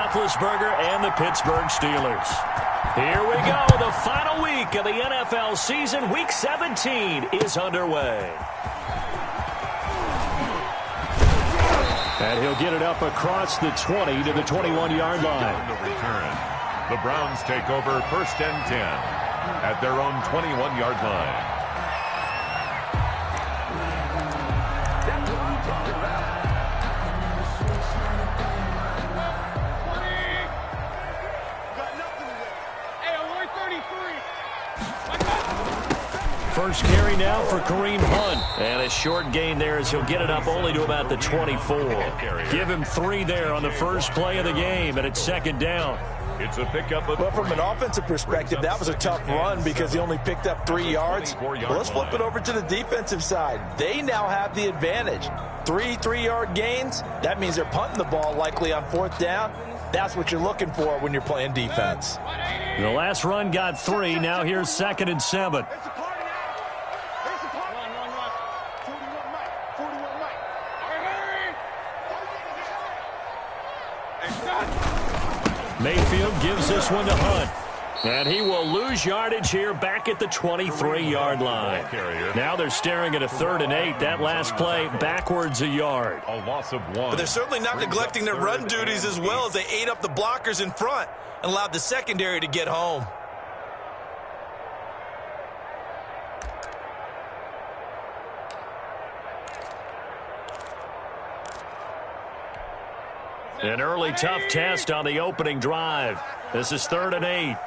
Roethlisberger and the Pittsburgh Steelers. Here we go. The final week of the NFL season. Week 17 is underway. And he'll get it up across the 20 to the 21-yard line. The return. The Browns take over 1st and 10 at their own 21-yard line. First carry now for Kareem Hunt. And a short gain there as he'll get it up only to about the 24. Give him 3 there on the first play of the game, and it's 2nd down. It's a pickup of... Well, from an offensive perspective, that was a tough run because he only picked up 3 yards. Well, let's flip it over to the defensive side. They now have the advantage. 3 3-yard gains. That means they're punting the ball likely on 4th down. That's what you're looking for when you're playing defense. The last run got 3. Now here's 2nd and 7. Mayfield gives this one to Hunt. And he will lose yardage here back at the 23-yard line. Now they're staring at a 3rd and 8. That last play backwards a yard. A loss of 1. But they're certainly not neglecting their run duties as well as they ate up the blockers in front and allowed the secondary to get home. An early tough test on the opening drive. This is 3rd and 8.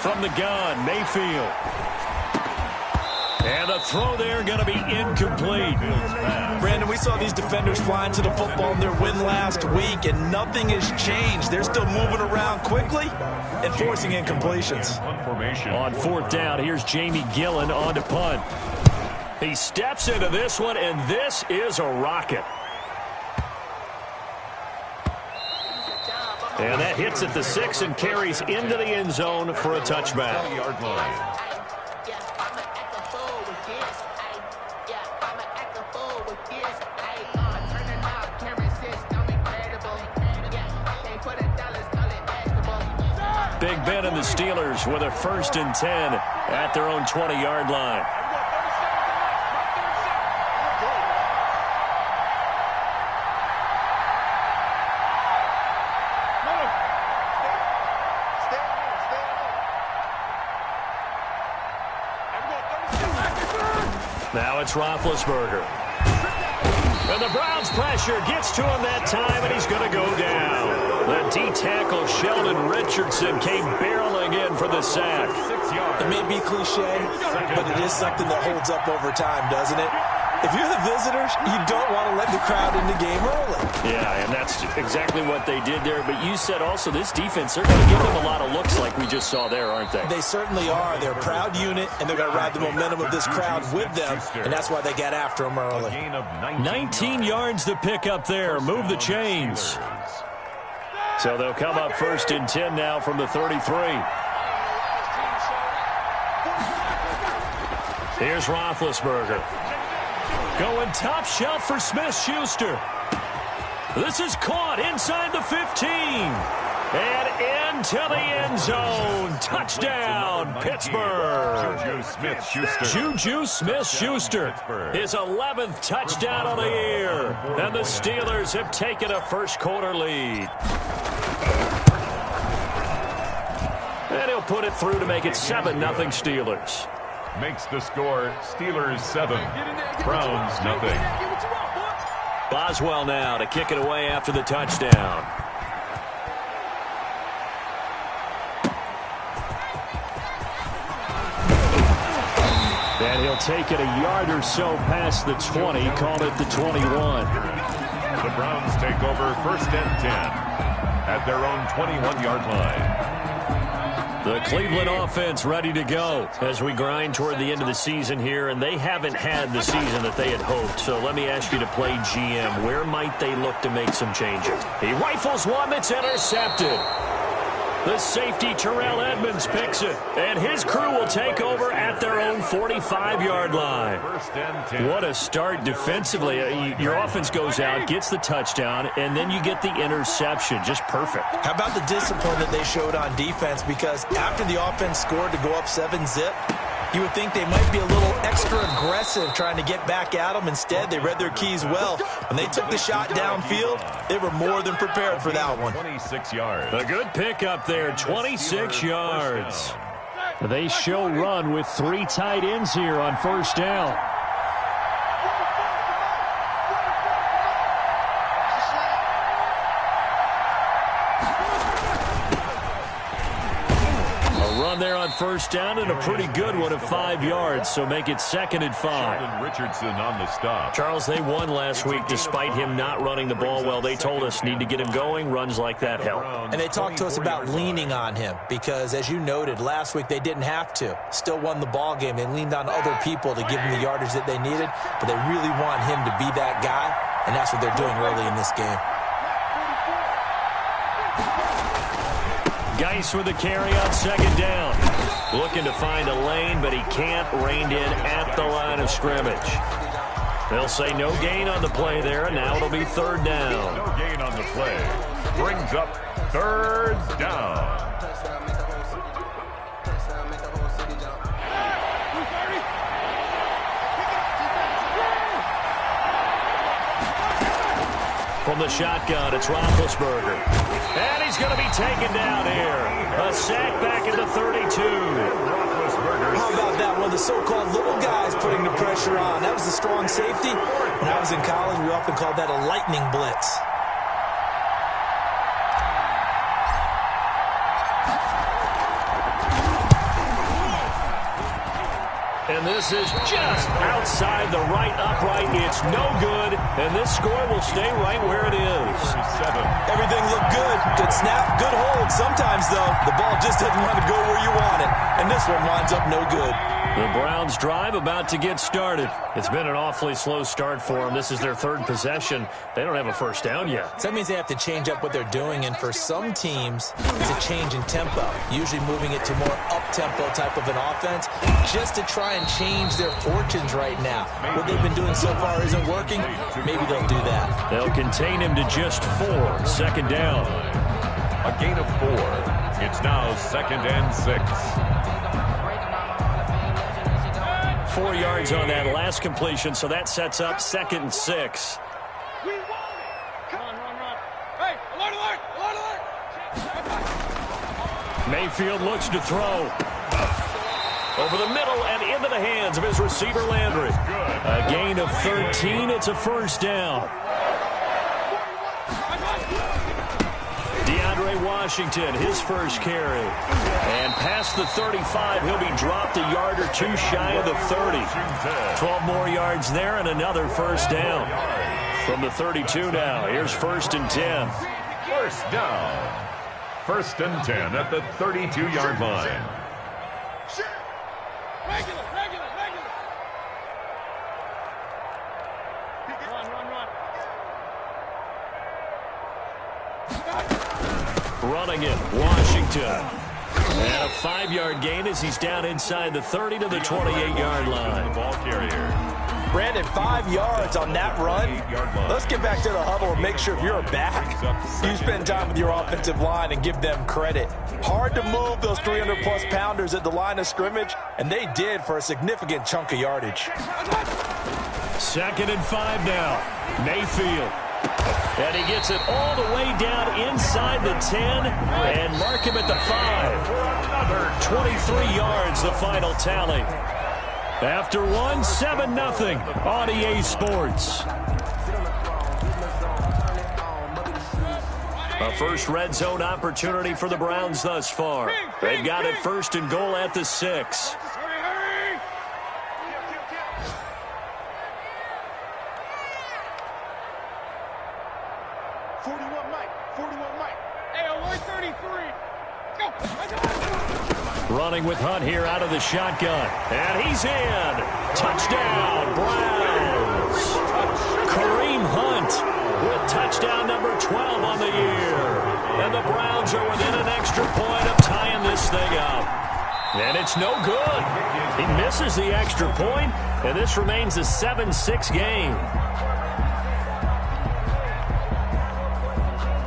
From the gun, Mayfield. And the throw there going to be incomplete. Brandon, we saw these defenders flying to the football in their win last week, and nothing has changed. They're still moving around quickly and forcing incompletions. On 4th down, here's Jamie Gillen on to punt. He steps into this one, and this is a rocket. And that hits at the 6 and carries into the end zone for a touchback. Big Ben and the Steelers with a 1st and 10 at their own 20-yard line. Now it's Roethlisberger. And the Browns pressure gets to him that time, and he's going to go down. The D-tackle Sheldon Richardson came barreling in for the sack. It may be cliche, but it is something that holds up over time, doesn't it? If you're the visitors, you don't want to let the crowd in the game early. Yeah, and that's exactly what they did there. But you said also this defense, they're going to give them a lot of looks like we just saw there, aren't they? They certainly are. They're a proud unit, and they're going to ride the momentum of this crowd with them, and that's why they got after them early. 19 yards to pick up there. Move the chains. So they'll come up 1st and 10 now from the 33. Here's Roethlisberger. Going top shelf for Smith-Schuster. This is caught inside the 15. And into the end zone. Touchdown, Pittsburgh. Juju Smith-Schuster. His 11th touchdown of the year. And the Steelers have taken a first-quarter lead. And he'll put it through to make it 7-0 Steelers. Makes the score Steelers 7, Browns 0. Boswell now to kick it away after the touchdown. And he'll take it a yard or so past the 20, call it the 21. The Browns take over 1st and 10 at their own 21-yard line. The Cleveland offense ready to go as we grind toward the end of the season here, and they haven't had the season that they had hoped. So let me ask you to play GM. Where might they look to make some changes? He rifles one that's intercepted. The safety, Terrell Edmonds, picks it. And his crew will take over at their own 45-yard line. What a start defensively. Your offense goes out, gets the touchdown, and then you get the interception. Just perfect. How about the discipline that they showed on defense? Because after the offense scored to go up 7-zip, you would think they might be a little extra aggressive trying to get back at them. Instead, they read their keys well. When they took the shot downfield, they were more than prepared for that one. 26 yards. A good pickup there, 26 yards. They show run with 3 tight ends here on first down. There on first down, and a pretty good one of 5 yards, so make it 2nd and 5. Richardson on the stop. Charles, they won last week despite him not running the ball well. They told us need to get him going. Runs like that help. And they talked to us about leaning on him because, as you noted, last week they didn't have to. Still won the ball game. They leaned on other people to give them the yardage that they needed, but they really want him to be that guy, and that's what they're doing early in this game. Geis with the carry on 2nd down. Looking to find a lane, but he can't. Reined in at the line of scrimmage. They'll say no gain on the play there, and now it'll be 3rd down. No gain on the play. Brings up 3rd down. From the shotgun, it's Roethlisberger. And he's going to be taken down here. A sack back at the 32. How about that one? The so-called little guys putting the pressure on. That was the strong safety. When I was in college, we often called that a lightning blitz. And this is just outside the right upright. It's no good, and this score will stay right where it is. Everything looked good. Good snap, good hold. Sometimes, though, the ball just doesn't want to go where you want it. And this one winds up no good. The Browns drive about to get started. It's been an awfully slow start for them. This is their 3rd possession. They don't have a first down yet. So that means they have to change up what they're doing, and for some teams, it's a change in tempo, usually moving it to more up-tempo type of an offense just to try and change their fortunes right now. What they've been doing so far isn't working. Maybe they'll do that. They'll contain him to just 4. 2nd down. A gain of 4. It's now 2nd and 6. 4 yards on that last completion, so that sets up 2nd and 6. Mayfield looks to throw. Over the middle and into the hands of his receiver, Landry. A gain of 13. It's a first down. Washington, his first carry. And past the 35, he'll be dropped a yard or 2 shy of the 30. 12 more yards there and another first down. From the 32 now, here's 1st and 10. First down. 1st and 10 at the 32-yard line. Running it, Washington. And a 5-yard gain as he's down inside the 30 to the 28-yard line. Ball carrier. Brandon, 5 yards on that run. Let's get back to the huddle and make sure if you're a back, you spend time with your offensive line and give them credit. Hard to move those 300-plus pounders at the line of scrimmage, and they did for a significant chunk of yardage. 2nd and 5 now. Mayfield. And he gets it all the way down inside the 10 and mark him at the 5. 23 yards, the final tally. After 1, 7-0 on EA Sports. A first red zone opportunity for the Browns thus far. They've got it 1st and goal at the 6. Running with Hunt here out of the shotgun. And he's in. Touchdown, Browns. Kareem Hunt with touchdown number 12 on the year. And the Browns are within an extra extra point of tying this thing up. And it's no good. He misses the extra point, and this remains a 7-6 game.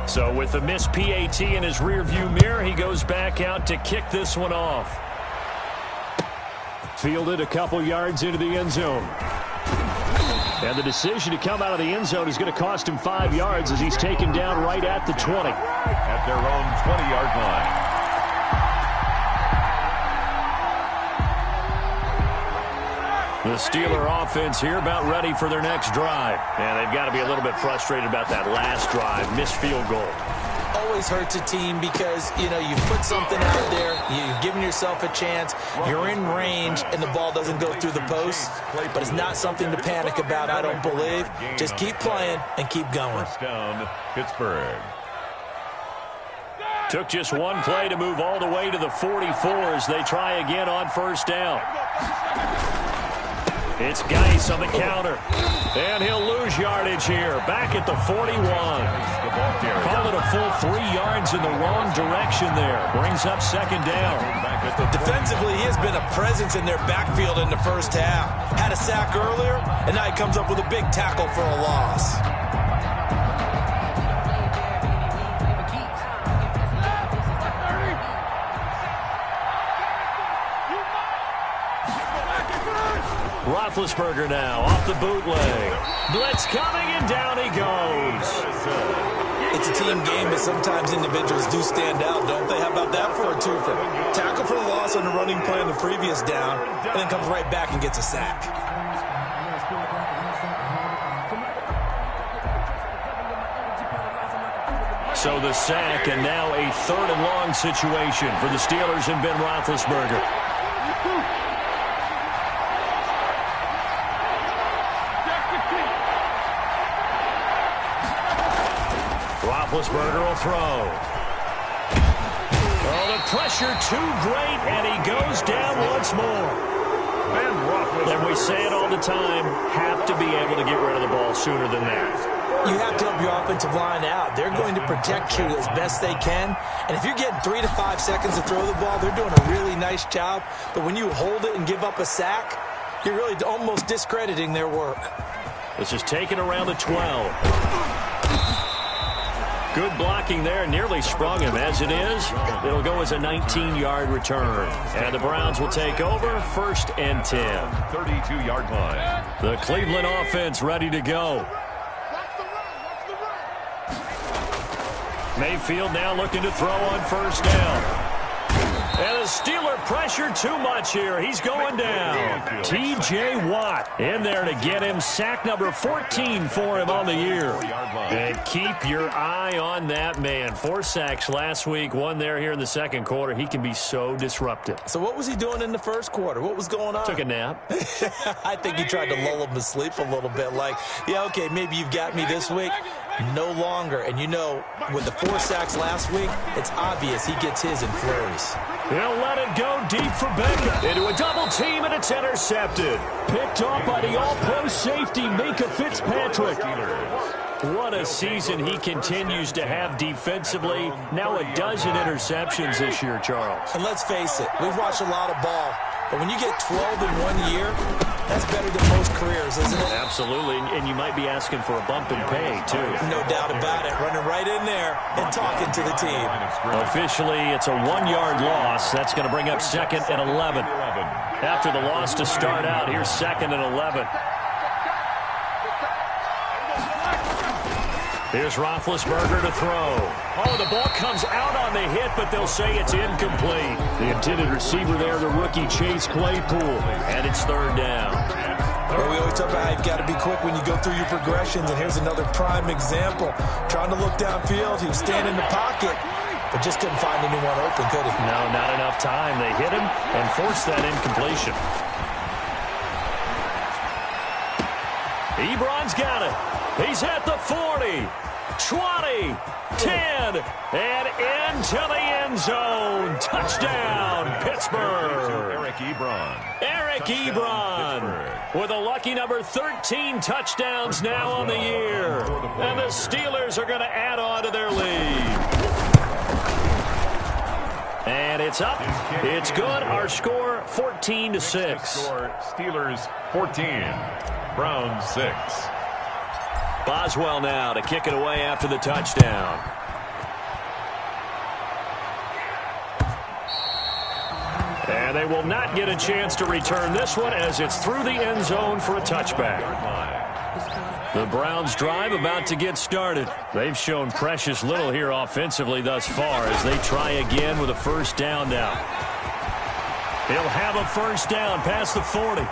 So with the missed PAT in his rearview mirror, he goes back out to kick this one off. Fielded a couple yards into the end zone. And the decision to come out of the end zone is going to cost him 5 yards as he's taken down right at the 20. At their own 20-yard line. The Steeler offense here about ready for their next drive. And they've got to be a little bit frustrated about that last drive, missed field goal. Always hurts a team because, you know, you put something out there, you've given yourself a chance, you're in range, and the ball doesn't go through the post. But it's not something to panic about, I don't believe. Just keep playing and keep going. First down, Pittsburgh. Took just one play to move all the way to the 44 as they try again on first down. It's Geis on the counter. And he'll lose yardage here. Back at the 41. Call it a full 3 yards in the wrong direction there. Brings up second down. Defensively, he has been a presence in their backfield in the first half. Had a sack earlier, and now he comes up with a big tackle for a loss. Roethlisberger now off the bootleg. Blitz coming, and down he goes. It's a team game, but sometimes individuals do stand out, don't they? How about that for a twofer? Tackle for a loss on the running play on the previous down, and then comes right back and gets a sack. So the sack, and now a 3rd and long situation for the Steelers and Ben Roethlisberger. Roethlisberger will throw. Oh, the pressure too great, and he goes down once more. And we say it all the time, have to be able to get rid of the ball sooner than that. You have to help your offensive line out. They're going to protect you as best they can. And if you're getting 3 to 5 seconds to throw the ball, they're doing a really nice job. But when you hold it and give up a sack, you're really almost discrediting their work. This is taken around the 12. Good blocking there, nearly sprung him. As it is, it'll go as a 19-yard return. And the Browns will take over, 1st and 10. 32-yard line. The Cleveland offense ready to go. Mayfield now looking to throw on first down. And the Steeler pressure too much here. He's going down. T.J. Watt in there to get him. Sack number 14 for him on the year. And keep your eye on that man. 4 sacks last week, 1 there here in the second quarter. He can be so disruptive. So what was he doing in the first quarter? What was going on? Took a nap. I think he tried to lull him to sleep a little bit. Like, yeah, okay, maybe you've got me this week. No longer. And you know, with the 4 sacks last week, it's obvious he gets his in flurries. They'll let it go deep for Beckham. Into a double team, and it's intercepted. Picked off by the all-pro safety, Minka Fitzpatrick. What a season he continues to have defensively. Now a dozen interceptions this year, Charles. And let's face it, we've watched a lot of ball. But when you get 12 in 1 year, that's better than most careers, isn't it? Absolutely, and you might be asking for a bump in pay, too. No doubt about it. Running right in there and talking to the team. Officially, it's a 1-yard loss. That's going to bring up 2nd and 11. After the loss to start out, here's 2nd and 11. Here's Roethlisberger to throw. Oh, the ball comes out on the hit, but they'll say it's incomplete. The intended receiver there, the rookie Chase Claypool. And it's 3rd down. Well, we always talk about how you've got to be quick when you go through your progressions, and here's another prime example. Trying to look downfield, he was standing in the pocket, but just couldn't find anyone open, could he? No, not enough time. They hit him and forced that incompletion. Ebron's got it. He's at the 40, 20, 10, and into the end zone. Touchdown, Pittsburgh. Eric Ebron. Eric Ebron with a lucky number 13 touchdowns now on the year. And the Steelers are going to add on to their lead. And it's up. It's good. Our score, 14-6. Score, Steelers 14, Browns 6. Boswell now to kick it away after the touchdown. And they will not get a chance to return this one as it's through the end zone for a touchback. The Browns drive about to get started. They've shown precious little here offensively thus far as they try again with a first down now. He'll have a first down past the 40.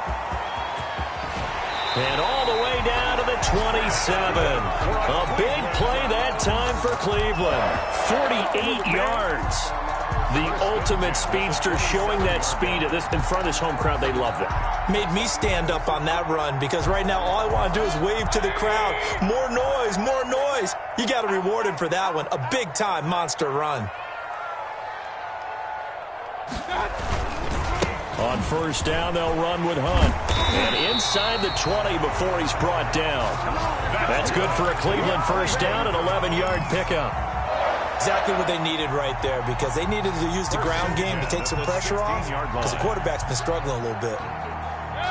And all the way down to the 27. A big play that time for Cleveland. 48 yards. The ultimate speedster showing that speed in front of this home crowd. They love that. Made me stand up on that run because right now all I want to do is wave to the crowd. More noise, more noise. You got to reward him for that one. A big-time monster run. On first down, they'll run with Hunt. And inside the 20 before he's brought down. That's good for a Cleveland first down, an 11-yard pickup. Exactly what they needed right there because they needed to use the ground game to take some pressure off because the quarterback's been struggling a little bit.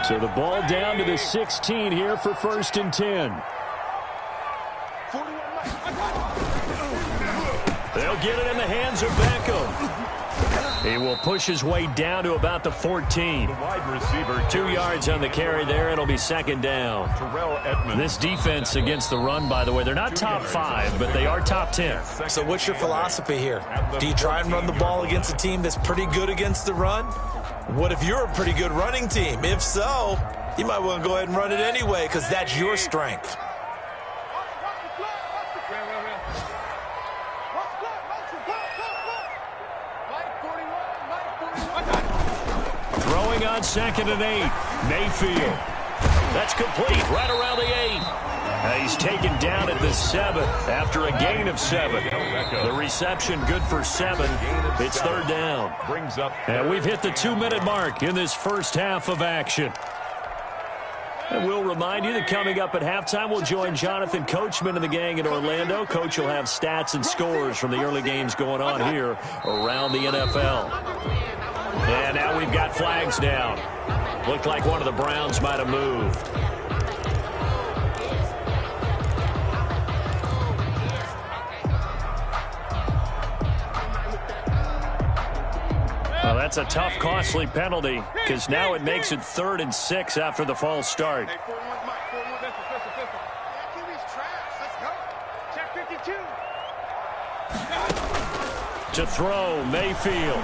So the ball down to the 16 here for first and 10. They'll get it in the hands of Beckham. He will push his way down to about the 14. The wide receiver, 2 yards on the carry there. It'll be second down. This defense against the run, by the way, they're not top 5, but they are top 10. So what's your philosophy here? Do you try and run the ball against a team that's pretty good against the run? What if you're a pretty good running team? If so, you might want to go ahead and run it anyway because that's your strength. Throwing on second and 8. Mayfield. That's complete right around the 8. He's taken down at the 7 after a gain of 7. The reception good for 7. It's third down. And we've hit the 2-minute mark in this first half of action. And we'll remind you that coming up at halftime, we'll join Jonathan Coachman and the gang in Orlando. Coach will have stats and scores from the early games going on here around the NFL. And now we've got flags down. Looked like one of the Browns might have moved. Well, that's a tough, costly penalty because now it makes it 3rd and 6 after the false start. To throw, Mayfield.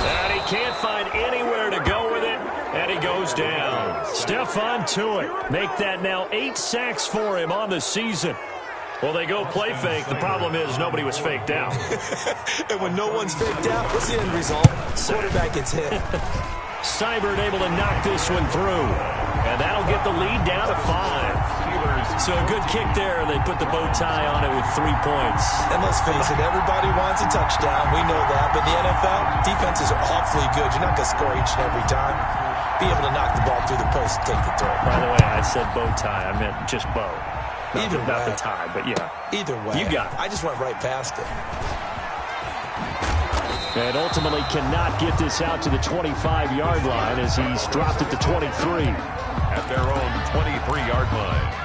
And he can't find anywhere to go with it, and he goes down. Stephon Tuitt, make that now 8 sacks for him on the season. Well, they go play fake. The problem is nobody was faked out. And when no one's faked out, what's the end result? Quarterback gets hit. Seibert able to knock this one through. And that'll get the lead down to 5. So a good kick there. They put the bow tie on it with 3 points. And let's face it, everybody wants a touchdown. We know that. But in the NFL, defenses are awfully good. You're not going to score each and every time. Be able to knock the ball through the post and take the throw. By the way, I said bow tie. I meant just bow. Not the tie, but yeah. Either way. You got it. I just went right past it. And ultimately cannot get this out to the 25-yard line as he's dropped at the 23. At their own 23-yard line.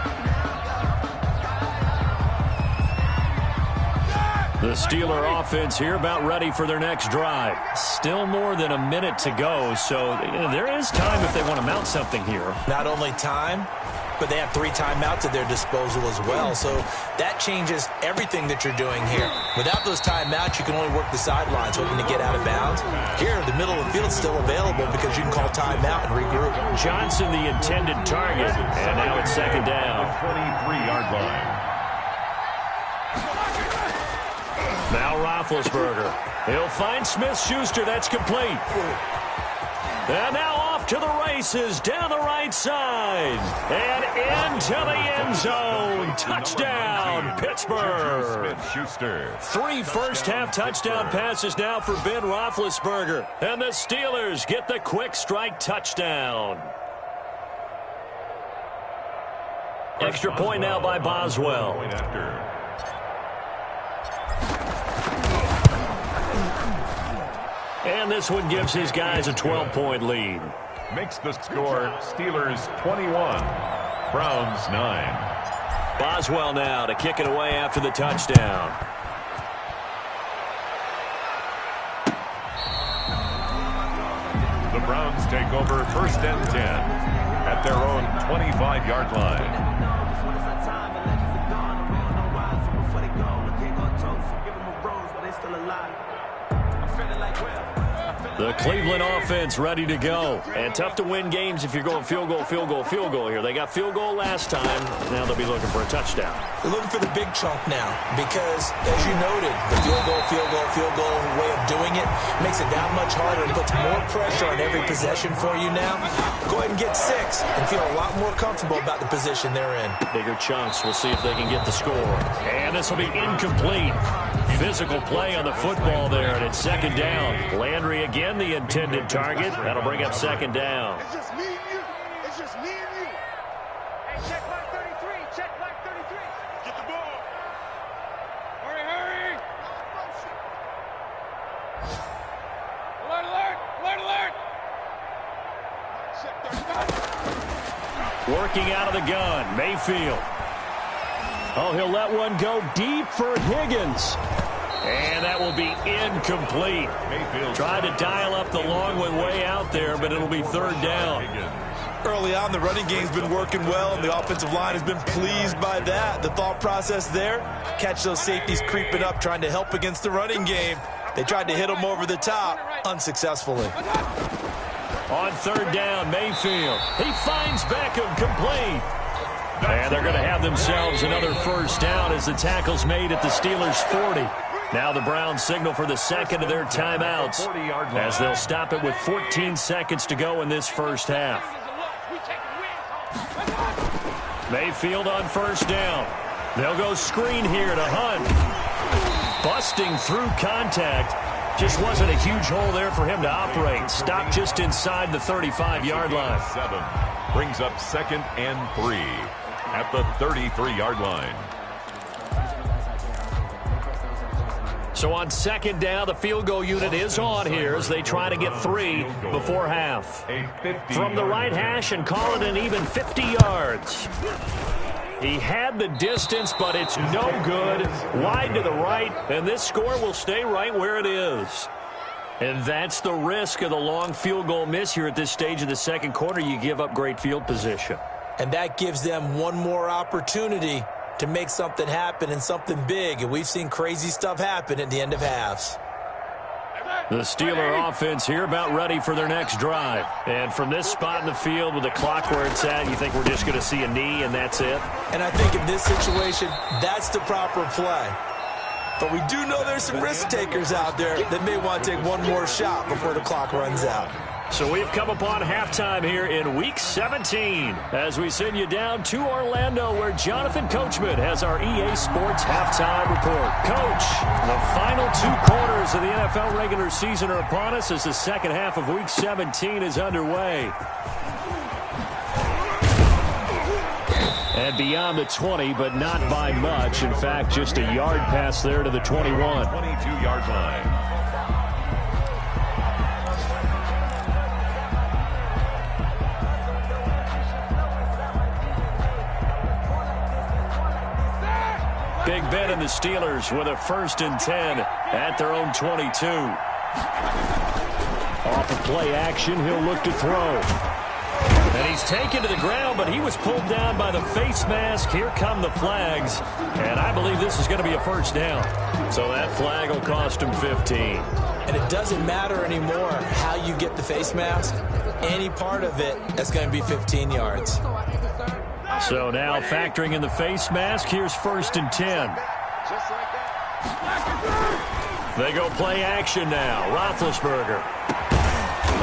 The Steeler offense here about ready for their next drive. Still more than a minute to go, so there is time if they want to mount something here. Not only time, but they have 3 timeouts at their disposal as well. So that changes everything that you're doing here. Without those timeouts, you can only work the sidelines hoping to get out of bounds. Here, the middle of the field is still available because you can call timeout and regroup. Johnson, the intended target, and now it's second down. 23-yard line. Now Roethlisberger. He'll find Smith-Schuster. That's complete. And now off to the races down the right side. And into the end zone. Touchdown, Pittsburgh. Smith-Schuster. 3 first-half touchdown passes now for Ben Roethlisberger. And the Steelers get the quick strike touchdown. Extra point now by Boswell. And this one gives his guys a 12-point lead. Makes the score Steelers 21, Browns 9. Boswell now to kick it away after the touchdown. The Browns take over 1st and 10 at their own 25-yard line. The Cleveland offense ready to go. And tough to win games if you're going field goal, field goal, field goal here. They got field goal last time. Now they'll be looking for a touchdown. They're looking for the big chunk now because, as you noted, the field goal way of doing it makes it that much harder. It puts more pressure on every possession for you now. Go ahead and get 6 and feel a lot more comfortable about the position they're in. Bigger chunks. We'll see if they can get the score. And this will be incomplete. Physical play on the football there, and it's 2nd down. Landry again, the intended target. That'll bring up 2nd down. It's just me and you. It's just me and you. Hey, check mark 33. Check mark 33. Get the ball. Hurry, hurry. Alert, alert. Alert, alert. Check 35. Working out of the gun, Mayfield. Oh, he'll let one go deep for Higgins. And that will be incomplete. Mayfield Tried to dial up the long one way out there, but it'll be 3rd down. Early on, the running game's been working well, and the offensive line has been pleased by that. The thought process there, catch those safeties creeping up, trying to help against the running game. They tried to hit them over the top, unsuccessfully. On 3rd down, Mayfield. He finds Beckham, complete. And they're going to have themselves another 1st down as the tackle's made at the Steelers' 40. Now the Browns signal for the 2nd of their timeouts as they'll stop it with 14 seconds to go in this 1st half. Mayfield on 1st down. They'll go screen here to Hunt. Busting through contact. Just wasn't a huge hole there for him to operate. Stopped just inside the 35-yard line. 7 brings up 2nd and 3 at the 33-yard line. So on 2nd down, the field goal unit is on here as they try to get 3 before half. From the right hash and call it an even 50 yards. He had the distance, but it's no good. Wide to the right, and this score will stay right where it is. And that's the risk of the long field goal miss here at this stage of the 2nd quarter. You give up great field position. And that gives them one more opportunity to make something happen and something big. And we've seen crazy stuff happen at the end of halves. The Steeler offense here about ready for their next drive. And from this spot in the field with the clock where it's at, you think we're just going to see a knee and that's it? And I think in this situation, that's the proper play. But we do know there's some risk takers out there that may want to take one more shot before the clock runs out. So we've come upon halftime here in Week 17 as we send you down to Orlando where Jonathan Coachman has our EA Sports Halftime Report. Coach, the final 2 quarters of the NFL regular season are upon us as the 2nd half of Week 17 is underway. And beyond the 20, but not by much. In fact, just a yard pass there to the 21. 22-yard line. Big Ben and the Steelers with a 1st and 10 at their own 22. Off of play action, he'll look to throw. And he's taken to the ground, but he was pulled down by the face mask. Here come the flags. And I believe this is going to be a 1st down. So that flag will cost him 15. And it doesn't matter anymore how you get the face mask. Any part of it, that's going to be 15 yards. So now factoring in the face mask, here's 1st and 10. They go play action now. Roethlisberger.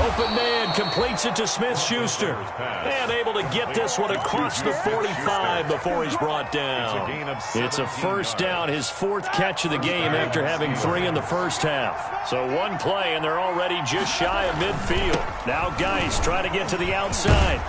Open man completes it to Smith-Schuster. And able to get this one across the 45 before he's brought down. It's a 1st down, his 4th catch of the game after having 3 in the 1st half. So 1 play, and they're already just shy of midfield. Now Geis trying to get to the outside.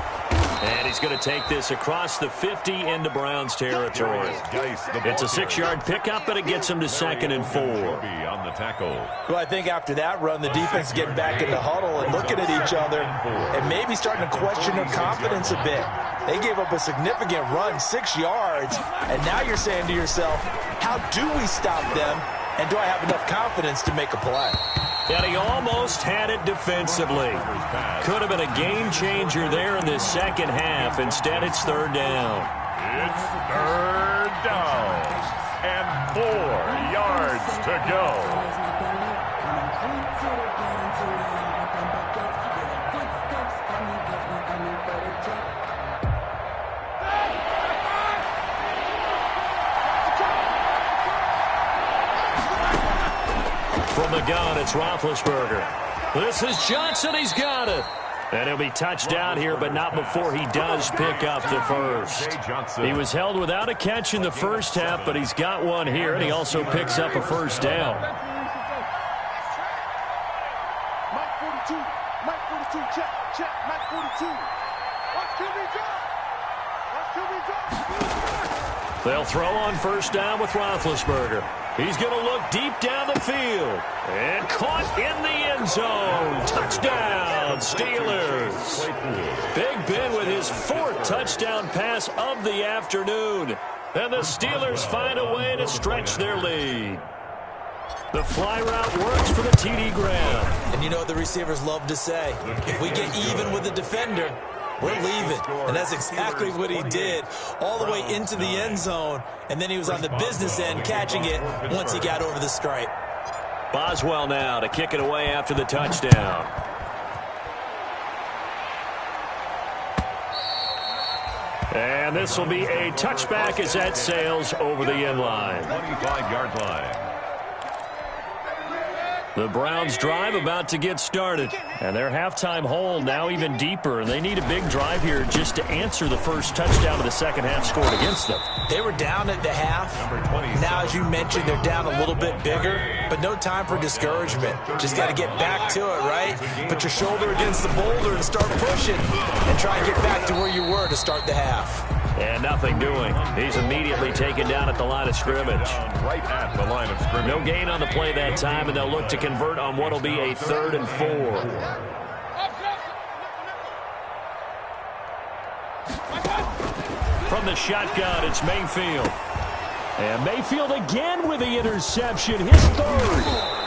And he's going to take this across the 50 into Browns territory. It's a 6-yard pickup, but it gets him to 2nd and 4. On the tackle. Well, I think after that run, the defense is getting back in the huddle and looking at each other and maybe starting to question their confidence a bit. They gave up a significant run, 6 yards, and now you're saying to yourself, how do we stop them, and do I have enough confidence to make a play? And he almost had it defensively. Could have been a game changer there in the second half. Instead, it's 3rd down. It's 3rd down and 4 yards to go. From the gun, it's Roethlisberger. This is Johnson. He's got it. And he'll be touched down here, but not before he does pick up the first. He was held without a catch in the first half, but he's got one here, and he also picks up a first down. Mike 42. Mike 42. Check. Mike 42. Watch QB drop. Watch QB drop. They'll throw on first down with Roethlisberger. He's going to look deep down the field. And caught in the end zone. Touchdown, Steelers. Big Ben with his 4th touchdown pass of the afternoon. And the Steelers find a way to stretch their lead. The fly route works for the TD grab. And you know what the receivers love to say? If we get even with the defender, we're leaving. And that's exactly what he did all the way into the end zone. And then he was on the business end catching it once he got over the stripe. Boswell now to kick it away after the touchdown. And this will be a touchback as that sails over the end line. 25-yard line. The Browns drive about to get started, and their halftime hole now even deeper, and they need a big drive here just to answer the first touchdown of the second half scored against them. They were down at the half. Now, as you mentioned, they're down a little bit bigger, but no time for discouragement. Just got to get back to it, right? Put your shoulder against the boulder and start pushing and try and get back to where you were to start the half. And nothing doing. He's immediately taken down at the line of scrimmage. Right at the line of scrimmage. No gain on the play that time, and they'll look to convert on what will be a 3rd and 4. From the shotgun, it's Mayfield. And Mayfield again with the interception, his 3rd.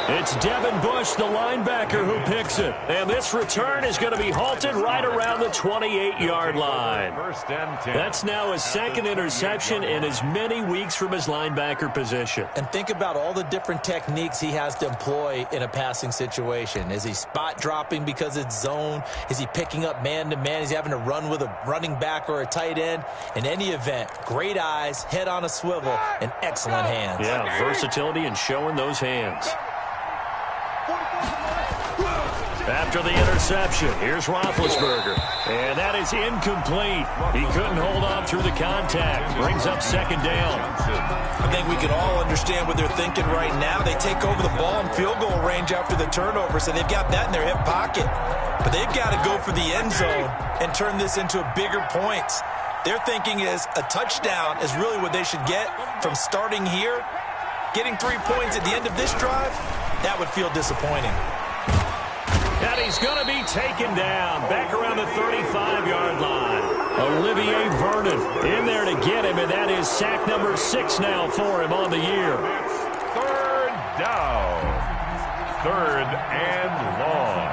It's Devin Bush, the linebacker, who picks it. And this return is going to be halted right around the 28-yard line. 1st and 10. That's now his 2nd interception in as many weeks from his linebacker position. And think about all the different techniques he has to employ in a passing situation. Is he spot dropping because it's zone? Is he picking up man-to-man? Is he having to run with a running back or a tight end? In any event, great eyes, head on a swivel, and excellent hands. Yeah, versatility and showing those hands. After the interception, here's Roethlisberger. And that is incomplete. He couldn't hold on through the contact. Brings up 2nd down. I think we can all understand what they're thinking right now. They take over the ball in field goal range after the turnover, so they've got that in their hip pocket. But they've got to go for the end zone and turn this into bigger points. Their thinking is a touchdown is really what they should get from starting here. Getting 3 points at the end of this drive, that would feel disappointing. And he's going to be taken down back around the 35-yard line. Olivier Vernon in there to get him, and that is sack number 6 now for him on the year. 3rd down. 3rd and long.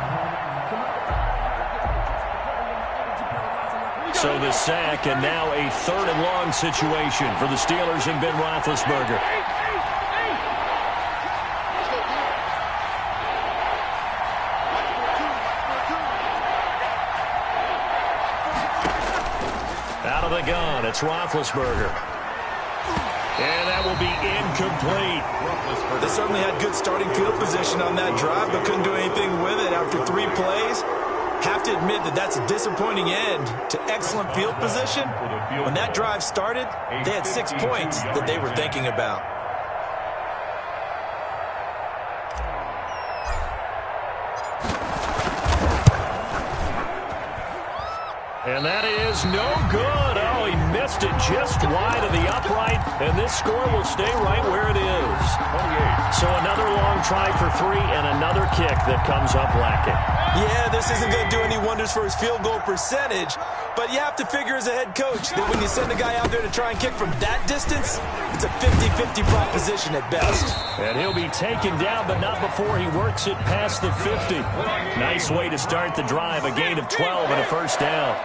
So the sack, and now a 3rd and long situation for the Steelers and Ben Roethlisberger. Out of the gun, it's Roethlisberger. And that will be incomplete. They certainly had good starting field position on that drive, but couldn't do anything with it after 3 plays. Have to admit that that's a disappointing end to excellent field position. When that drive started, they had 6 points that they were thinking about. And that is no good. Oh, he missed it just wide of the upright, and this score will stay right where it is. 28. So another long try for 3 and another kick that comes up lacking. Yeah, this isn't going to do any wonders for his field goal percentage, but you have to figure as a head coach that when you send a guy out there to try and kick from that distance, it's a 50-50 proposition at best. And he'll be taken down, but not before he works it past the 50. Nice way to start the drive, a gain of 12 and a first down.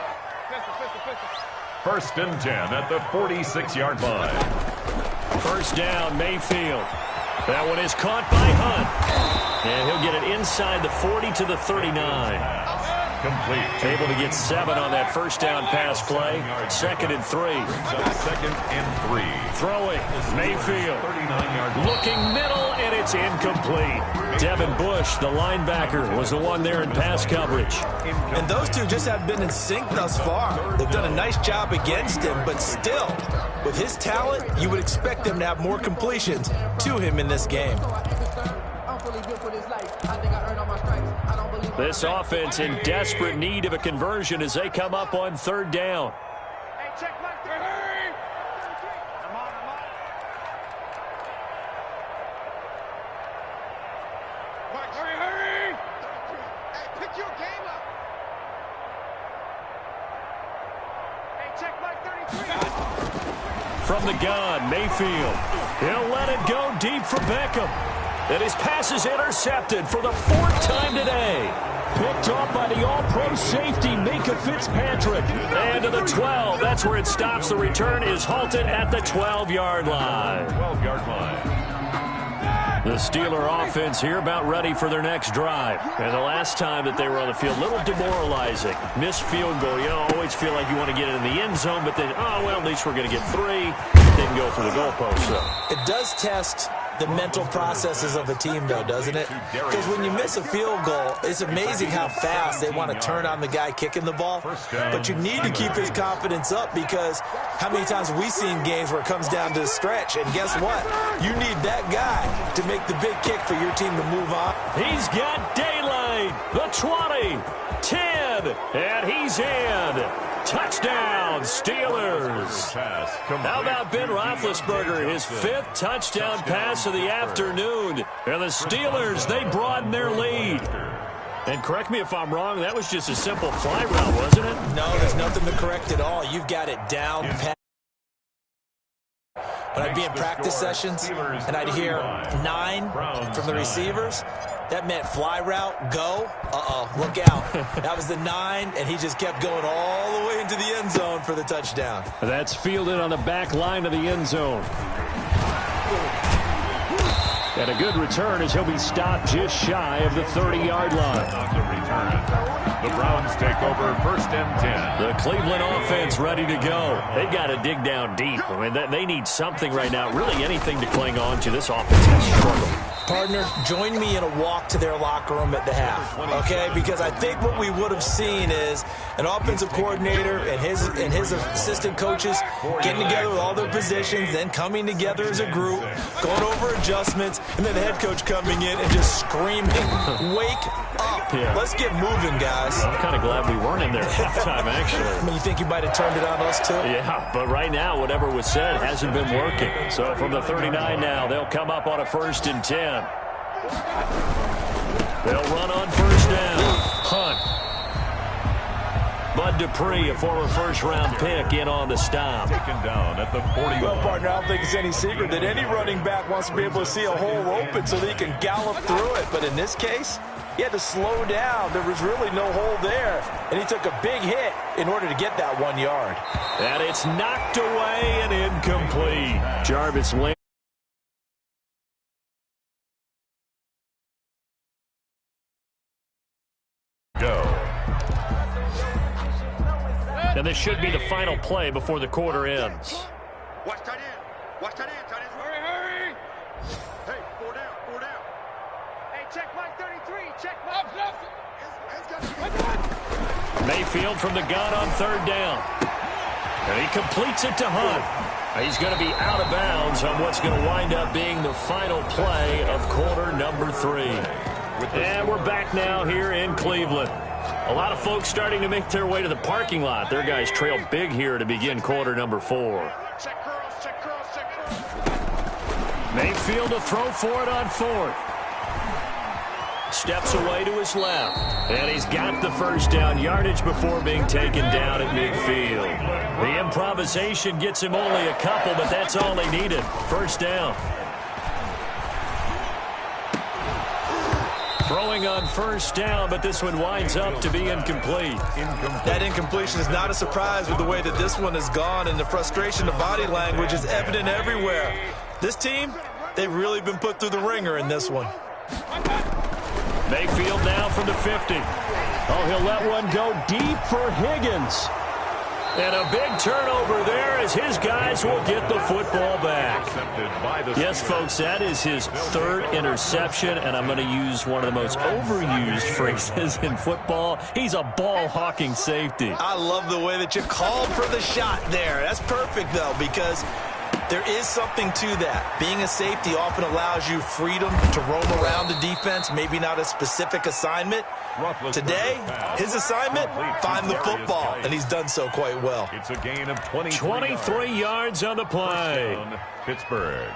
1st and 10 at the 46-yard line. First down, Mayfield. That one is caught by Hunt. And he'll get it inside the 40 to the 39. Complete. Able to get 7 on that first down pass play. 2nd and 3. 2nd and 3. Throwing, Mayfield. 39-yard. Looking middle, and it's incomplete. Devin Bush, the linebacker, was the one there in pass coverage. And those two just have been in sync thus far. They've done a nice job against him, but still, with his talent, you would expect them to have more completions to him in this game. This offense in desperate need of a conversion as they come up on 3rd down. Hey, check my 3. Hurry! I'm on. March. Hurry! Hey, pick your game up. Hey, check my 33. From the gun, Mayfield. He'll let it go deep for Beckham. And his pass is intercepted for the 4th time today. Picked off by the all-pro safety, Minka Fitzpatrick. And to the 12. That's where it stops. The return is halted at the 12-yard line. 12-yard line. The Steeler offense here about ready for their next drive. And the last time that they were on the field, a little demoralizing. Missed field goal. You always feel like you want to get it in the end zone, but then, at least we're going to get 3. Didn't go through the goalpost, though. It does test the mental processes of a team, though, doesn't it? Because when you miss a field goal, it's amazing how fast they want to turn on the guy kicking the ball. But you need to keep his confidence up because how many times have we seen games where it comes down to the stretch? And guess what? You need that guy to make the big kick for your team to move on. He's got daylight. The 20, 10, and he's in. Touchdown, Steelers. How about Ben Roethlisberger, his 5th touchdown pass of the afternoon. And the Steelers, they broaden their lead. And correct me if I'm wrong, that was just a simple fly route, wasn't it? No, there's nothing to correct at all. You've got it down pat. When I'd be in practice sessions and I'd hear 9 from the receivers, that meant fly route, go. Look out. That was the 9, and he just kept going all the way into the end zone for the touchdown. That's fielded on the back line of the end zone. And a good return as he'll be stopped just shy of the 30-yard line. The Browns take over 1st and 10. The Cleveland offense ready to go. They've got to dig down deep. I mean, they need something right now, really anything to cling on to. This offense has struggled. Partner, join me in a walk to their locker room at the half, okay? Because I think what we would have seen is an offensive coordinator and his assistant coaches getting together with all their positions, then coming together as a group, going over adjustments, and then the head coach coming in and just screaming, wake up. Yeah. Let's get moving, guys. I'm kind of glad we weren't in there at halftime, actually. I mean, you think you might have turned it on us, too? Yeah, but right now, whatever was said hasn't been working. So from the 39 now, they'll come up on a 1st and 10. They'll run on 1st down. Hunt. Bud Dupree, a former first-round pick, in on the stop. Taken down at the 41. Well, partner, I don't think it's any secret that any running back wants to be able to see a hole open so that he can gallop through it. But in this case, he had to slow down. There was really no hole there. And he took a big hit in order to get that 1 yard. And it's knocked away and incomplete. Jarvis Lane. And this should be the final play before the quarter ends. Watch tight end. Watch tight end. Tight end. Hurry. Hey, 4 down. Hey, check Mike 33. Check Mike. Mayfield from the gun on 3rd down. And he completes it to Hunt. He's going to be out of bounds on what's going to wind up being the final play of quarter number 3. And we're back now here in Cleveland. A lot of folks starting to make their way to the parking lot. Their guys trail big here to begin quarter number 4. Mayfield to throw for it on 4th. Steps away to his left. And he's got the first down yardage before being taken down at midfield. The improvisation gets him only a couple, but that's all he needed. First down. Throwing on first down, but this one winds up to be incomplete. That incompletion is not a surprise with the way that this one has gone, and the frustration of body language is evident everywhere. This team, they've really been put through the ringer in this one. Mayfield now from the 50. Oh, he'll let one go deep for Higgins. And a big turnover there as his guys will get the football back. Yes, folks, that is his 3rd interception, and I'm going to use one of the most overused phrases in football. He's a ball-hawking safety. I love the way that you called for the shot there. That's perfect, though, because there is something to that. Being a safety often allows you freedom to roam around the defense, maybe not a specific assignment. Today, his assignment, find the football, and he's done so quite well. It's a gain of 23 yards on the play. Pittsburgh.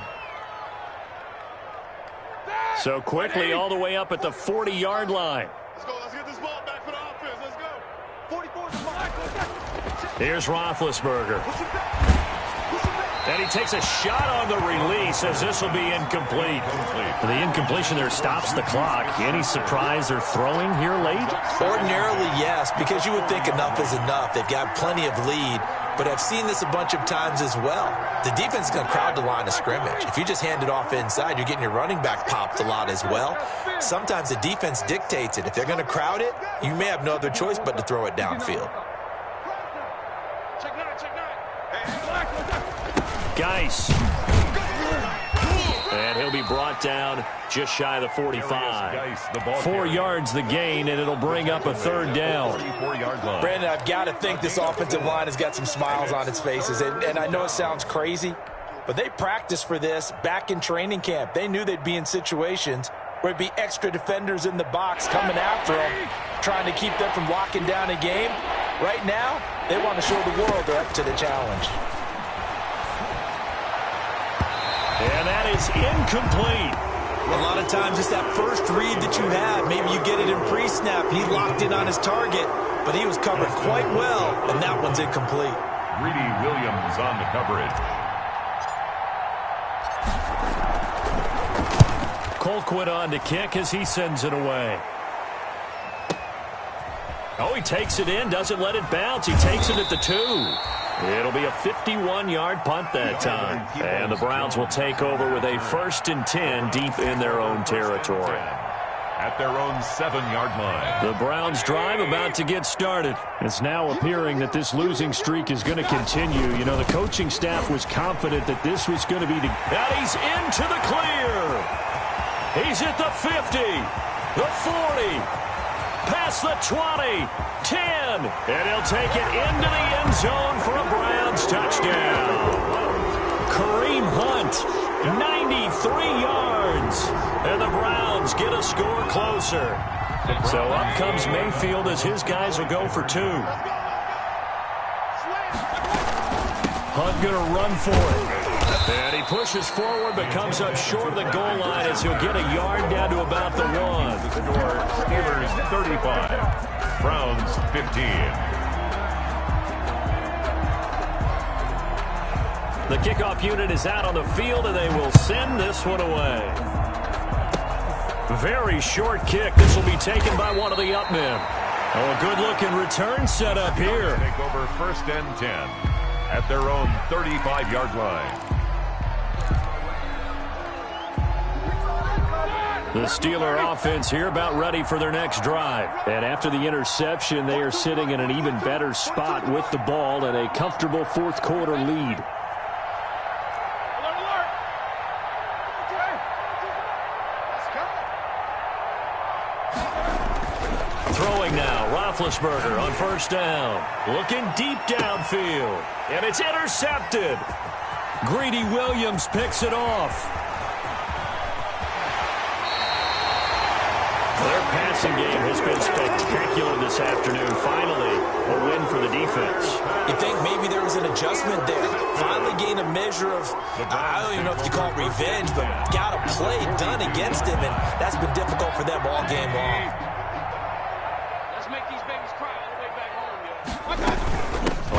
So quickly all the way up at the 40-yard line. Let's go. Let's get this ball back for the offense. Let's go. 44 to 5. Here's Roethlisberger. And he takes a shot on the release as this will be incomplete. The incompletion there stops the clock. Any surprise they're throwing here late? Ordinarily, yes, because you would think enough is enough. They've got plenty of lead, but I've seen this a bunch of times as well. The defense is going to crowd the line of scrimmage. If you just hand it off inside, you're getting your running back popped a lot as well. Sometimes the defense dictates it. If they're going to crowd it, you may have no other choice but to throw it downfield. Geis. And he'll be brought down just shy of the 45. 4 yards the gain, and it'll bring up a 3rd down. Brandon, I've got to think this offensive line has got some smiles on its faces. And I know it sounds crazy, but they practiced for this back in training camp. They knew they'd be in situations where it'd be extra defenders in the box coming after them, trying to keep them from locking down a game. Right now, they want to show the world they're up to the challenge. And that is incomplete. A lot of times it's that first read that you have. Maybe you get it in pre-snap. He locked in on his target, but he was covered quite well, and that one's incomplete. Greedy Williams on the coverage. Colquitt on to kick as he sends it away. Oh, he takes it in, doesn't let it bounce. He takes it at the 2. It'll be a 51-yard punt that time. And the Browns will take over with a 1st and 10 deep in their own territory. At their own 7-yard line. The Browns drive about to get started. It's now appearing that this losing streak is going to continue. You know, the coaching staff was confident that this was going to be the... And he's into the clear. He's at the 50, the 40. Past the 20, 10, and he'll take it into the end zone for a Browns touchdown. Kareem Hunt, 93 yards, and the Browns get a score closer. So up comes Mayfield as his guys will go for 2. Hunt going to run for it. And he pushes forward but comes up short of the goal line as he'll get a yard down to about the 1. Steelers 35, Browns 15. The kickoff unit is out on the field, and they will send this one away. Very short kick. This will be taken by one of the up men. Oh, a good-looking return set up here. Take over 1st and 10 at their own 35-yard line. The Steeler offense here about ready for their next drive. And after the interception, they are sitting in an even better spot with the ball and a comfortable 4th quarter lead. Throwing now, Roethlisberger on 1st down. Looking deep downfield. And it's intercepted. Greedy Williams picks it off. Their passing game has been spectacular this afternoon. Finally, a win for the defense. You think maybe there was an adjustment there. Finally gained a measure of, I don't even know if you call it revenge, but got a play done against him, and that's been difficult for them all game long. Let's make these babies cry all the way back home, yo.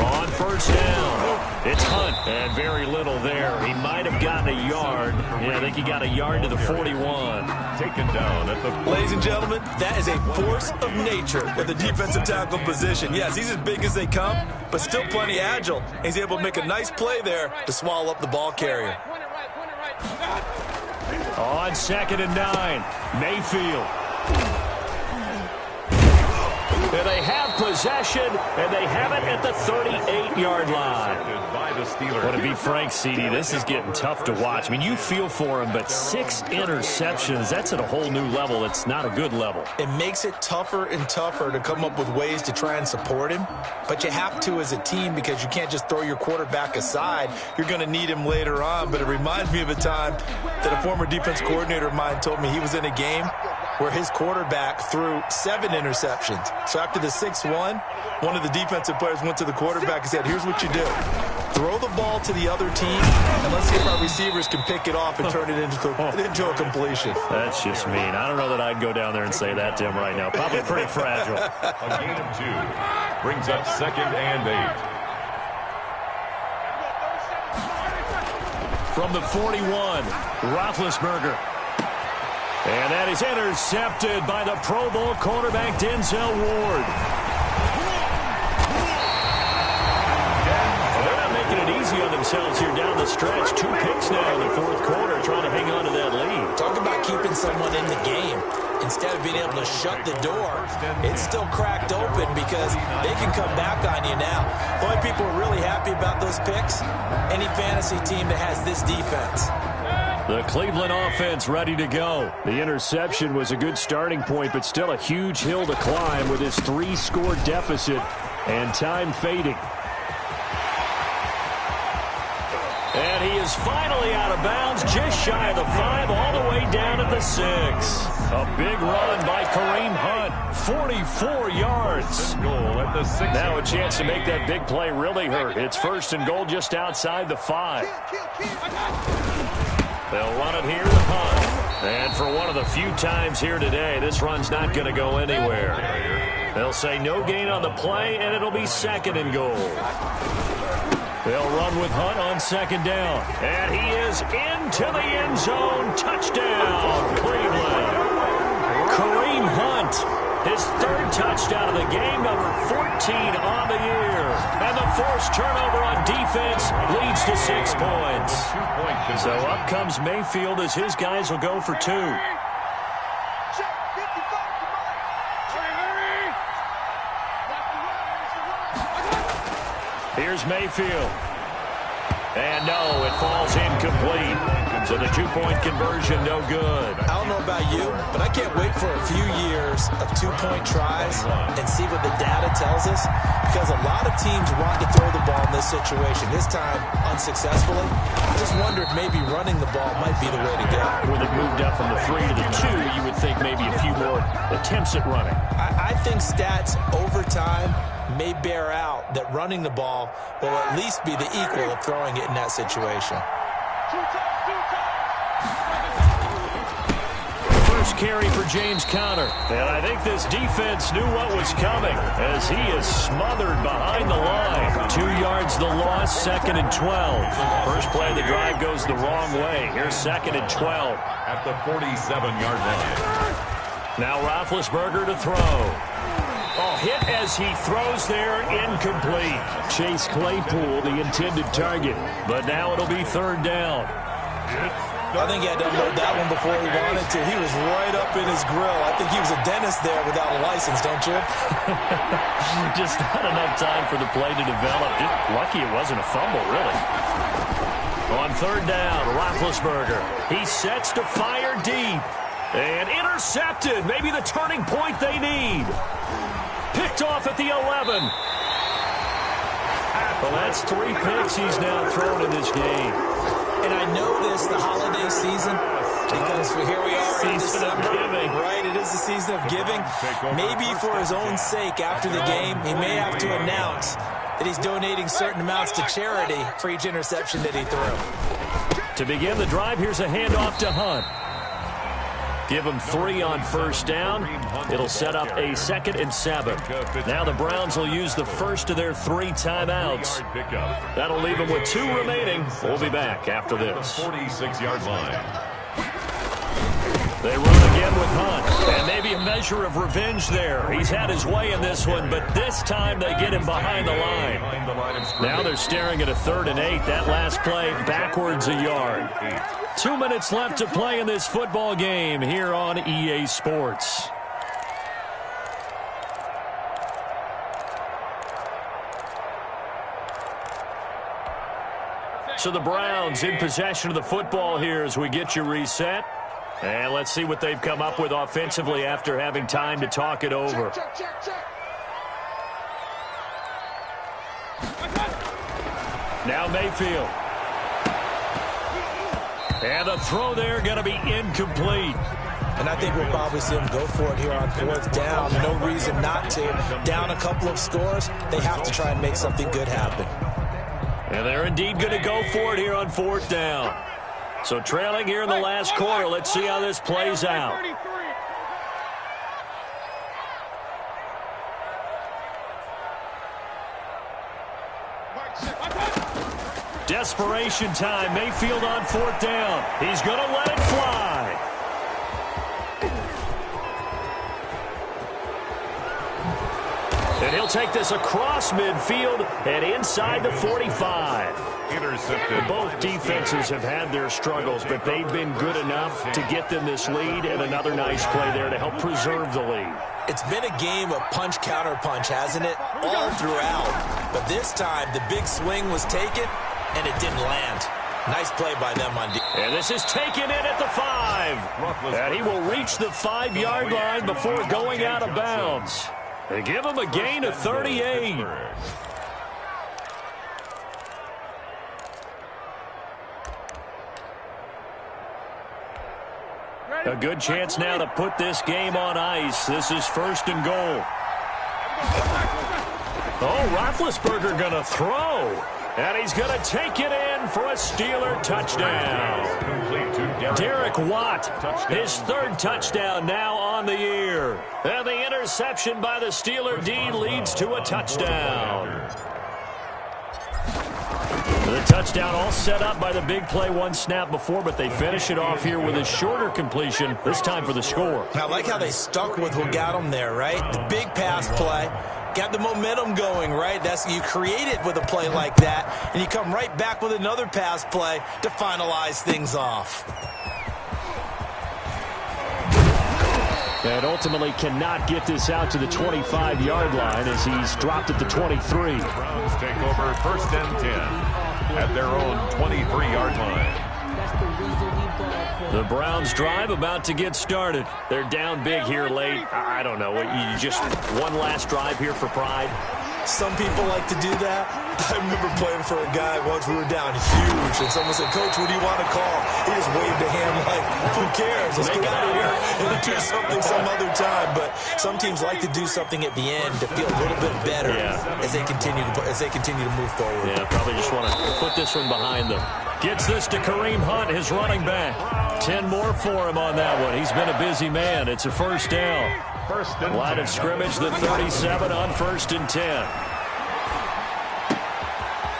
On first down, it's Hunt, and very little there. He might have gotten a yard. Yeah, I think he got a yard to the 41. Taken down at the... Ladies and gentlemen, that is a force of nature at the defensive tackle position. Yes, he's as big as they come, but still plenty agile. He's able to make a nice play there to swallow up the ball carrier. Point it right. On 2nd and 9, Mayfield. And they have possession, and they have it at the 38-yard line. By the Steelers. Well, to be frank, CD, this is getting tough to watch. I mean, you feel for him, but 6 interceptions, that's at a whole new level. It's not a good level. It makes it tougher and tougher to come up with ways to try and support him, but you have to as a team because you can't just throw your quarterback aside. You're going to need him later on, but it reminds me of a time that a former defense coordinator of mine told me he was in a game where his quarterback threw 7 interceptions. So after the 6-1, one of the defensive players went to the quarterback and said, here's what you do. Throw the ball to the other team, and let's see if our receivers can pick it off and turn it into a completion. That's just mean. I don't know that I'd go down there and say that to him right now. Probably pretty fragile. A gain of 2 brings up 2nd and 8. From the 41, Roethlisberger. And that is intercepted by the Pro Bowl quarterback, Denzel Ward. They're not making it easy on themselves here down the stretch. 2 picks now in the 4th quarter, trying to hang on to that lead. Talk about keeping someone in the game. Instead of being able to shut the door, it's still cracked open because they can come back on you now. The only people who are really happy about those picks, any fantasy team that has this defense. The Cleveland offense ready to go. The interception was a good starting point, but still a huge hill to climb with his 3-score deficit and time fading. And he is finally out of bounds, just shy of the 5, all the way down at the 6. A big run by Kareem Hunt, 44 yards. Goal at the 6. Now a chance to make that big play really hurt. It's 1st and goal just outside the 5. They'll run it here to Hunt. And for one of the few times here today, this run's not going to go anywhere. They'll say no gain on the play, and it'll be 2nd and goal. They'll run with Hunt on 2nd down. And he is into the end zone. Touchdown, Cleveland. Kareem Hunt, his 3rd touchdown of the game, number 14 on the year. And the forced turnover on defense leads to 6 points. So up comes Mayfield as his guys will go for 2. Here's Mayfield. And no, it falls incomplete. So the 2-point conversion, no good. I don't know about you, but I can't wait for a few years of 2-point tries and see what the data tells us, because a lot of teams want to throw the ball in this situation. This time, unsuccessfully. I just wonder if maybe running the ball might be the way to go. With it moved up from the 3 to the 2, you would think maybe a few more attempts at running. I think stats over time may bear out that running the ball will at least be the equal of throwing it in that situation. First carry for James Conner. And I think this defense knew what was coming as he is smothered behind the line. 2 yards the loss, 2nd and 12. First play of the drive goes the wrong way. Here's 2nd and 12. At the 47-yard line. Now Roethlisberger to throw. Oh, hit as he throws there, incomplete. Chase Claypool, the intended target. But now it'll be 3rd down. I think he had to unload that one before he wanted to. He was right up in his grill. I think he was a dentist there without a license, don't you? Just not enough time for the play to develop. Just lucky it wasn't a fumble, really. On 3rd down, Roethlisberger. He sets to fire deep. And intercepted. Maybe the turning point they need. Picked off at the 11. Well, that's 3 picks he's now thrown in this game. And I know this, the holiday season, because here we are in December, right? It is the season season of giving, maybe for his own sake after the game, he may have to announce that he's donating certain amounts to charity for each interception that he threw. To begin the drive, here's a handoff to Hunt. Give him 3 on first down. It'll set up a 2nd and 7. Now the Browns will use the first of their 3 timeouts. That'll leave them with 2 remaining. We'll be back after this. 46-yard line. They run again with Hunt, and maybe a measure of revenge there. He's had his way in this one, but this time they get him behind the line. Now they're staring at a 3rd and 8. That last play backwards a yard. 2 minutes left to play in this football game here on EA Sports. So the Browns in possession of the football here as we get you reset. And let's see what they've come up with offensively after having time to talk it over. Now Mayfield. And the throw there going to be incomplete. And I think we'll probably see him go for it here on 4th down. No reason not to. Down a couple of scores, they have to try and make something good happen. And they're indeed going to go for it here on 4th down. So trailing here in the last quarter. Let's see how this plays out. Desperation time. Mayfield on 4th down. He's going to let it fly. And he'll take this across midfield and inside the 45. Intercepted. Both defenses have had their struggles, but they've been good enough to get them this lead, and another nice play there to help preserve the lead. It's been a game of punch-counter-punch, hasn't it? All throughout. But this time, the big swing was taken, and it didn't land. Nice play by them on defense. And this is taken in at the 5. And he will reach the 5-yard line before going out of bounds. They give him a gain of 38. A good chance now to put this game on ice. This is 1st and goal. Oh, Roethlisberger going to throw. And he's going to take it in for a Steeler touchdown. Derek Watt, his 3rd touchdown now on the year. And the interception by the Steeler D leads to a touchdown. The touchdown all set up by the big play 1 snap before, but they finish it off here with a shorter completion, this time for the score. I like how they stuck with what got them there, right? The big pass play. Got the momentum going, right? You create it with a play like that, and you come right back with another pass play to finalize things off. And ultimately cannot get this out to the 25-yard line as he's dropped at the 23. The Browns take over 1st and 10 at their own 23-yard line. The Browns drive about to get started. They're down big here late. I don't know. You just one last drive here for pride. Some people like to do that. I remember playing for a guy once. We were down huge, and someone said, "Coach, what do you want to call?" He just waved a hand like, "Who cares? Let's get out of here and do something some other time." But some teams like to do something at the end to feel a little bit better as they continue to move forward. Yeah, probably just want to put this one behind them. Gets this to Kareem Hunt, his running back. 10 more for him on that one. He's been a busy man. It's a 1st down. Line of scrimmage, the 37 on 1st and 10.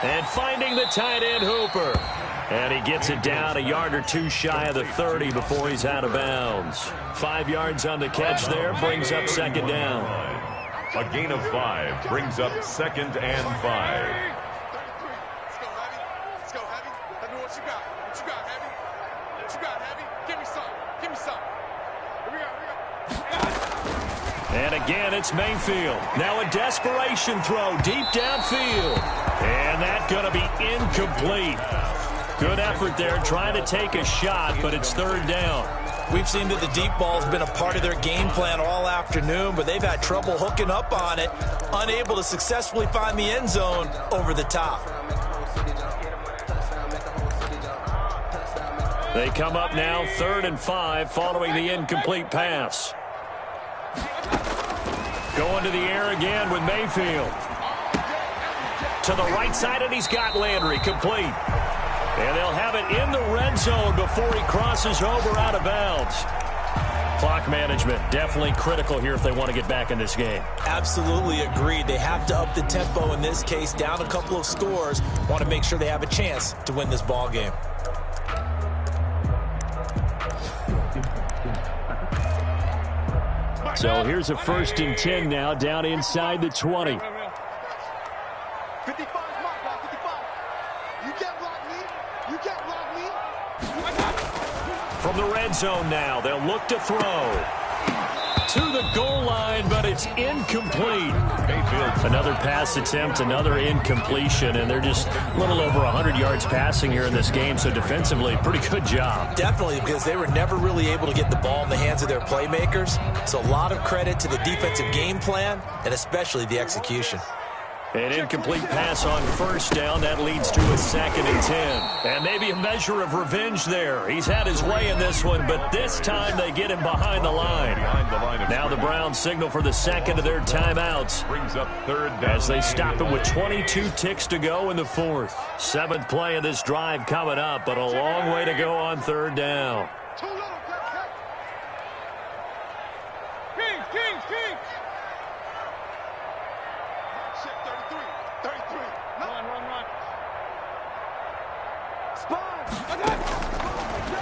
And finding the tight end, Hooper. And he gets it down a yard or 2 shy of the 30 before he's out of bounds. 5 yards on the catch there, brings up 2nd down. A gain of 5 brings up 2nd and 5. Let's go, Heavy. Let me what you got. What you got, Heavy? What you got, Heavy? Give me some. Give me some. Here we go. And again, it's Mayfield. Now a desperation throw deep downfield. And that's going to be incomplete. Good effort there trying to take a shot, but it's 3rd down. We've seen that the deep ball has been a part of their game plan all afternoon, but they've had trouble hooking up on it, unable to successfully find the end zone over the top. They come up now 3rd and 5 following the incomplete pass. Going to the air again with Mayfield. To the right side, and he's got Landry complete. And they'll have it in the red zone before he crosses over out of bounds. Clock management definitely critical here if they want to get back in this game. Absolutely agreed. They have to up the tempo in this case, down a couple of scores. Want to make sure they have a chance to win this ball game. So here's a 1st and 10 now, down inside the 20. 55 is my ball, 55. You can't block me. You can't block me. From the red zone now, they'll look to throw. To the goal line, but it's incomplete. Another pass attempt, another incompletion, and they're just a little over 100 yards passing here in this game, so defensively, pretty good job. Definitely, because they were never really able to get the ball in the hands of their playmakers, so a lot of credit to the defensive game plan and especially the execution. An incomplete pass on 1st down. That leads to a 2nd and 10. And maybe a measure of revenge there. He's had his way in this one, but this time they get him behind the line. Now the Browns signal for the 2nd of their timeouts. Brings up 3rd down. As they stop it with 22 ticks to go in the 4th. 7th play of this drive coming up, but a long way to go on 3rd down. Kings. 33. Run.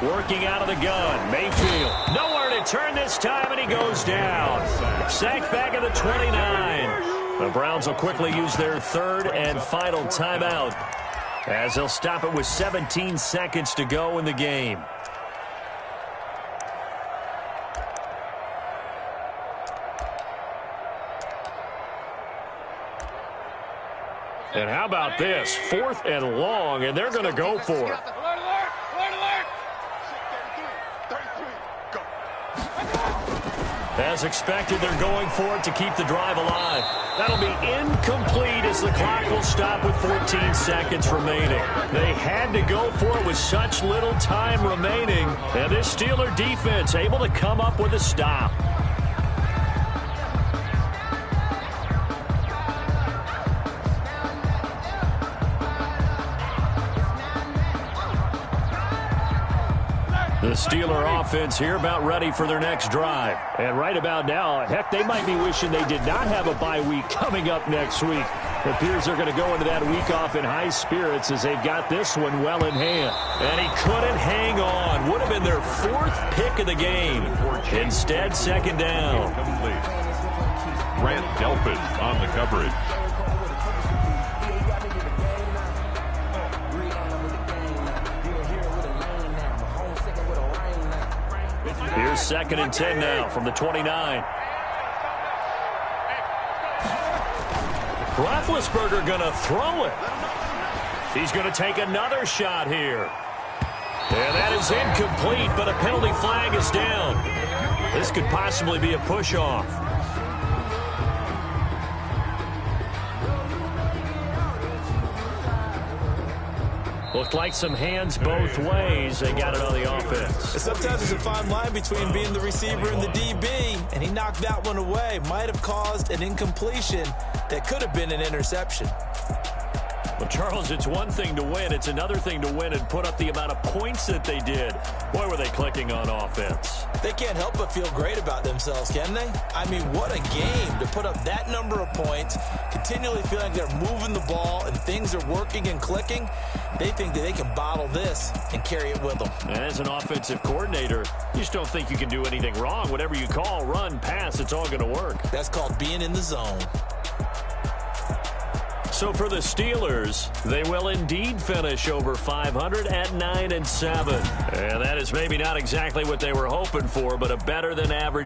Working out of the gun. Mayfield. Nowhere to turn this time, and he goes down. Sacked back at the 29. The Browns will quickly use their 3rd and final timeout as they'll stop it with 17 seconds to go in the game. And how about this? 4th and long, and they're going to go for it. As expected, they're going for it to keep the drive alive. That'll be incomplete as the clock will stop with 14 seconds remaining. They had to go for it with such little time remaining, and this Steeler defense able to come up with a stop. The Steeler offense here about ready for their next drive. And right about now, heck, they might be wishing they did not have a bye week coming up next week. It appears they're going to go into that week off in high spirits as they've got this one well in hand. And he couldn't hang on. Would have been their 4th pick of the game. Instead, 2nd down. Grant Delpit on the coverage. Here's 2nd and 10 now from the 29. Roethlisberger going to throw it. He's going to take another shot here. And that is incomplete, but a penalty flag is down. This could possibly be a push-off. Looked like some hands both ways. They got it on the offense. Sometimes there's a fine line between being the receiver and the DB, and he knocked that one away. Might have caused an incompletion that could have been an interception. Well, Charles, it's one thing to win. It's another thing to win and put up the amount of points that they did. Boy, were they clicking on offense. They can't help but feel great about themselves, can they? I mean, what a game to put up that number of points, continually feeling like they're moving the ball and things are working and clicking. They think that they can bottle this and carry it with them. And as an offensive coordinator, you just don't think you can do anything wrong. Whatever you call, run, pass, it's all going to work. That's called being in the zone. So for the Steelers, they will indeed finish over 500 at 9-7. And that is maybe not exactly what they were hoping for, but a better than average